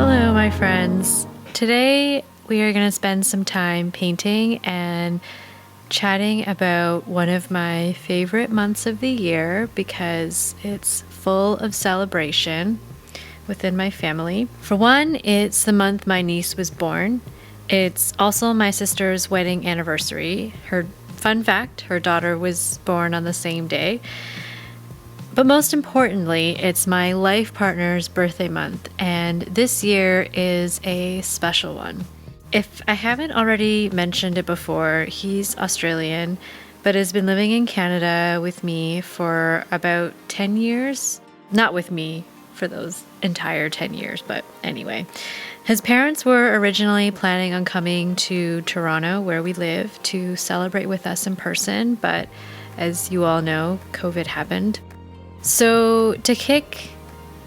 Hello, my friends. Today we are going to spend some time painting and chatting about one of my favorite months of the year because it's full of celebration within my family. For one, it's the month my niece was born. It's also my sister's wedding anniversary. Fun fact, her daughter was born on the same day. But most importantly, it's my life partner's birthday month, and this year is a special one. If I haven't already mentioned it before, he's Australian, but has been living in Canada with me for about 10 years. Not with me for those entire 10 years, but anyway. His parents were originally planning on coming to Toronto, where we live, to celebrate with us in person, but as you all know, COVID happened. So to kick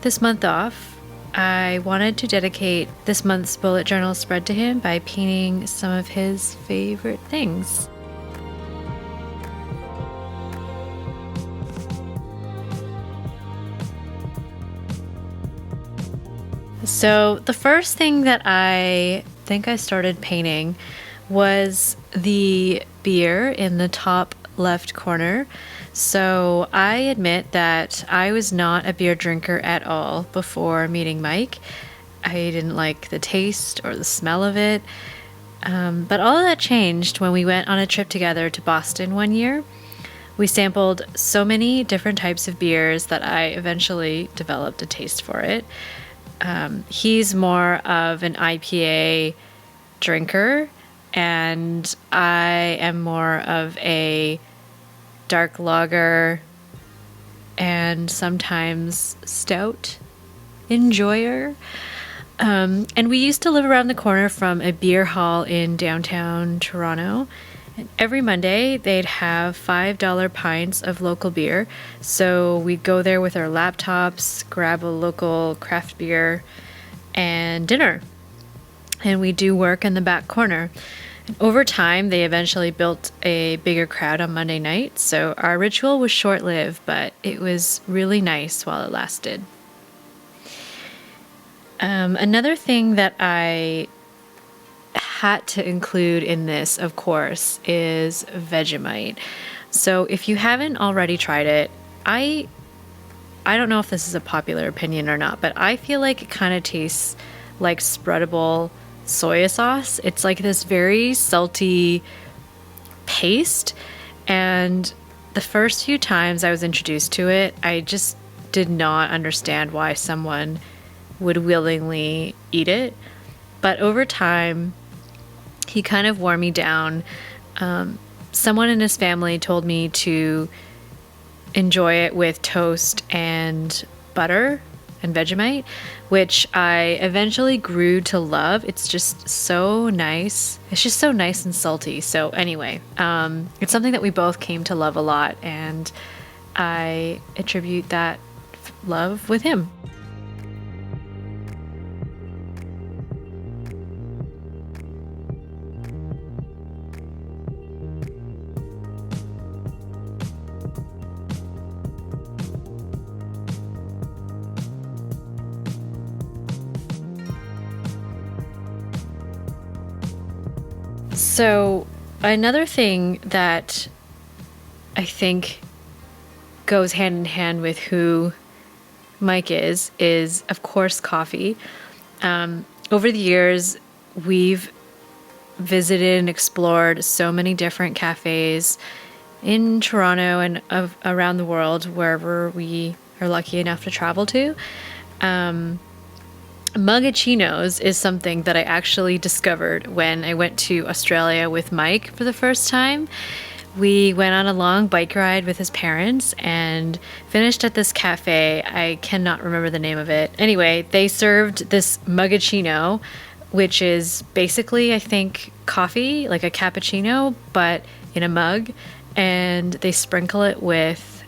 this month off, I wanted to dedicate this month's bullet journal spread to him by painting some of his favorite things. So the first thing that I think I started painting was the beer in the top left corner. So I admit that I was not a beer drinker at all before meeting Mike. I didn't like the taste or the smell of it. But all of that changed when we went on a trip together to Boston one year. We sampled so many different types of beers that I eventually developed a taste for it. He's more of an IPA drinker, and I am more of a dark lager and sometimes stout enjoyer. And we used to live around the corner from a beer hall in downtown Toronto. And every Monday they'd have $5 pints of local beer. So we'd go there with our laptops, grab a local craft beer and dinner. And we'd do work in the back corner. And over time, they eventually built a bigger crowd on Monday night, so our ritual was short-lived, but it was really nice while it lasted. Another thing that I had to include in this, of course, is Vegemite. So if you haven't already tried it, I don't know if this is a popular opinion or not, but I feel like it kind of tastes like spreadable soy sauce. It's like this very salty paste, and the first few times I was introduced to it, I just did not understand why someone would willingly eat it. But over time, he kind of wore me down. Someone in his family told me to enjoy it with toast and butter and Vegemite, which I eventually grew to love. It's just so nice. It's just so nice and salty. So anyway, it's something that we both came to love a lot, and I attribute that love with him. So another thing that I think goes hand in hand with who Mike is of course coffee. Over the years, we've visited and explored so many different cafes in Toronto and around the world, wherever we are lucky enough to travel to. Muggachinos is something that I actually discovered when I went to Australia with Mike for the first time. We went on a long bike ride with his parents and finished at this cafe. I cannot remember the name of it. Anyway, they served this muggachino, which is basically, I think, coffee, like a cappuccino, but in a mug. And they sprinkle it with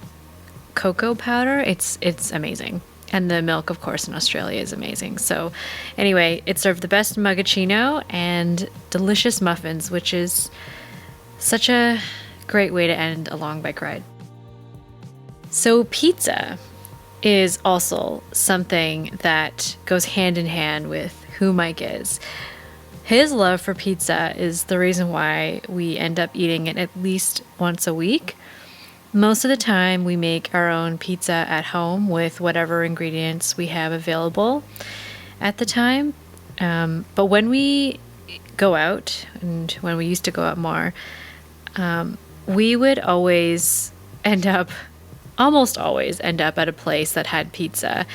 cocoa powder. It's amazing. And the milk, of course, in Australia is amazing. So anyway, it served the best mugachino and delicious muffins, which is such a great way to end a long bike ride. So pizza is also something that goes hand in hand with who Mike is. His love for pizza is the reason why we end up eating it at least once a week. Most of the time, we make our own pizza at home with whatever ingredients we have available at the time. But when we go out, and when we used to go out more, we would always almost always end up at a place that had pizza.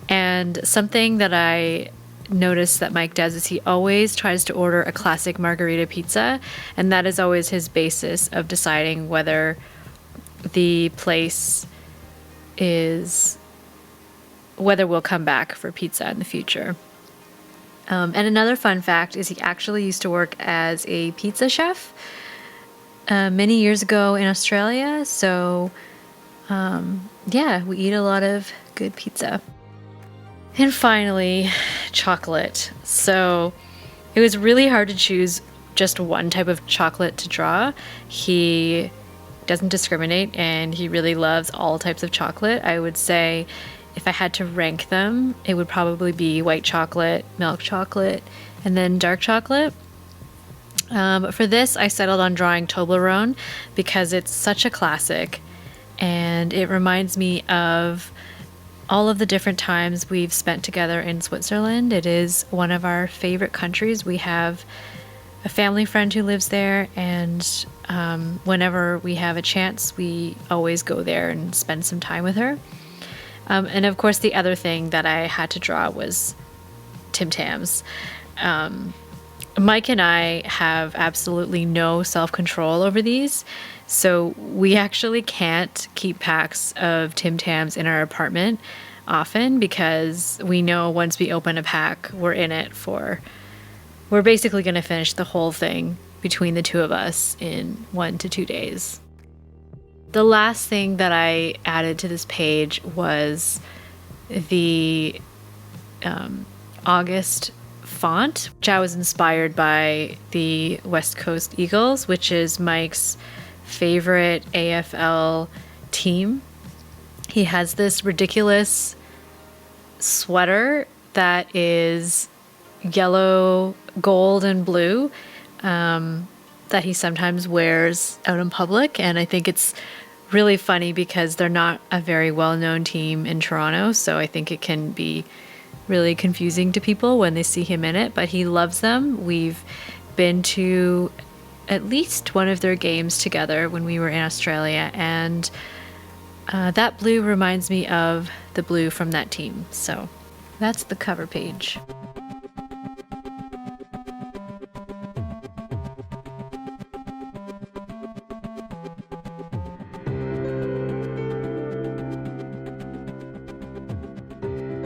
And something that I noticed that Mike does is he always tries to order a classic margarita pizza, and that is always his basis of deciding whether the place whether we'll come back for pizza in the future. And another fun fact is he actually used to work as a pizza chef many years ago in Australia. So yeah, we eat a lot of good pizza. And finally, chocolate. So it was really hard to choose just one type of chocolate to draw. He doesn't discriminate, and he really loves all types of chocolate. I would say if I had to rank them, it would probably be white chocolate, milk chocolate, and then dark chocolate. But for this, I settled on drawing Toblerone because it's such a classic, and it reminds me of all of the different times we've spent together in Switzerland. It is one of our favorite countries. We have a family friend who lives there, and whenever we have a chance, we always go there and spend some time with her. And of course, the other thing that I had to draw was Tim Tams. Mike and I have absolutely no self-control over these, so we actually can't keep packs of Tim Tams in our apartment often, because we know once we open a pack, we're basically going to finish the whole thing between the two of us in 1 to 2 days. The last thing that I added to this page was the August font, which I was inspired by the West Coast Eagles, which is Mike's favorite AFL team. He has this ridiculous sweater that is yellow, gold, and blue that he sometimes wears out in public, and I think it's really funny because they're not a very well-known team in Toronto, so I think it can be really confusing to people when they see him in it, but he loves them. We've been to at least one of their games together when we were in Australia, and that blue reminds me of the blue from that team. So that's the cover page.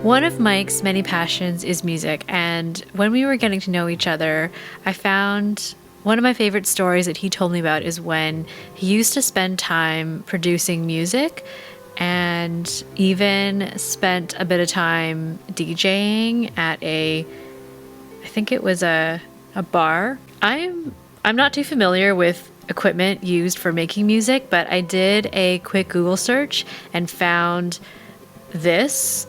One of Mike's many passions is music, and when we were getting to know each other, I found one of my favorite stories that he told me about is when he used to spend time producing music and even spent a bit of time DJing at I think it was a bar. I'm not too familiar with equipment used for making music, but I did a quick Google search and found this,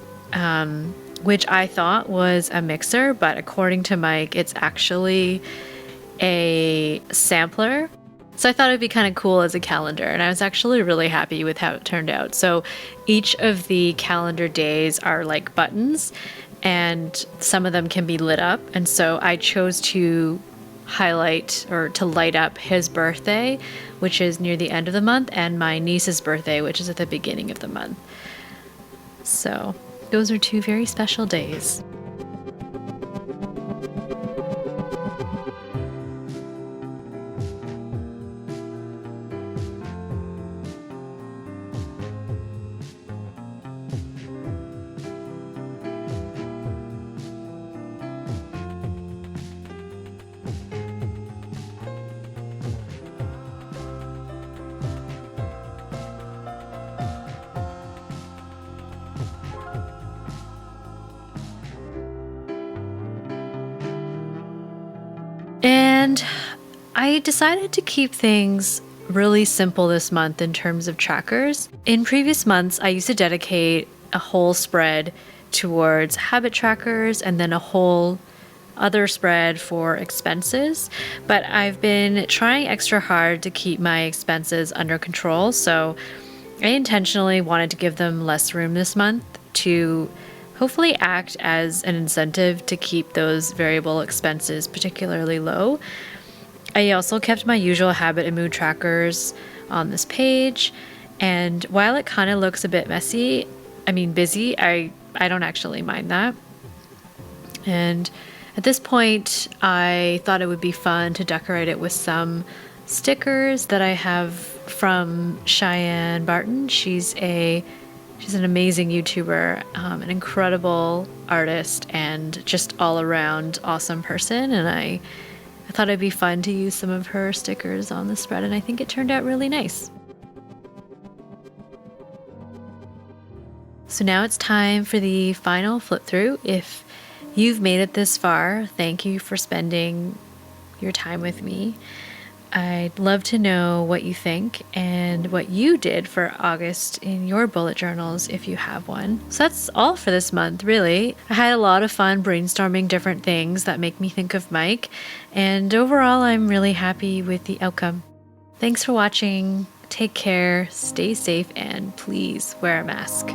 which I thought was a mixer, but according to Mike, it's actually a sampler. So I thought it'd be kind of cool as a calendar, and I was actually really happy with how it turned out. So each of the calendar days are like buttons, and some of them can be lit up. And so I chose to highlight or to light up his birthday, which is near the end of the month, and my niece's birthday, which is at the beginning of the month. So those are two very special days. And I decided to keep things really simple this month in terms of trackers. In previous months, I used to dedicate a whole spread towards habit trackers and then a whole other spread for expenses. But I've been trying extra hard to keep my expenses under control, so I intentionally wanted to give them less room this month to hopefully act as an incentive to keep those variable expenses particularly low. I also kept my usual habit and mood trackers on this page, and while it kind of looks a bit busy, I don't actually mind that. And at this point, I thought it would be fun to decorate it with some stickers that I have from Cheyenne Barton. She's an amazing YouTuber, an incredible artist, and just all around awesome person. And I thought it'd be fun to use some of her stickers on the spread, and I think it turned out really nice. So now it's time for the final flip through. If you've made it this far, thank you for spending your time with me. I'd love to know what you think and what you did for August in your bullet journals if you have one. So that's all for this month, really. I had a lot of fun brainstorming different things that make me think of Mike, and overall I'm really happy with the outcome. Thanks for watching. Take care, stay safe, and please wear a mask.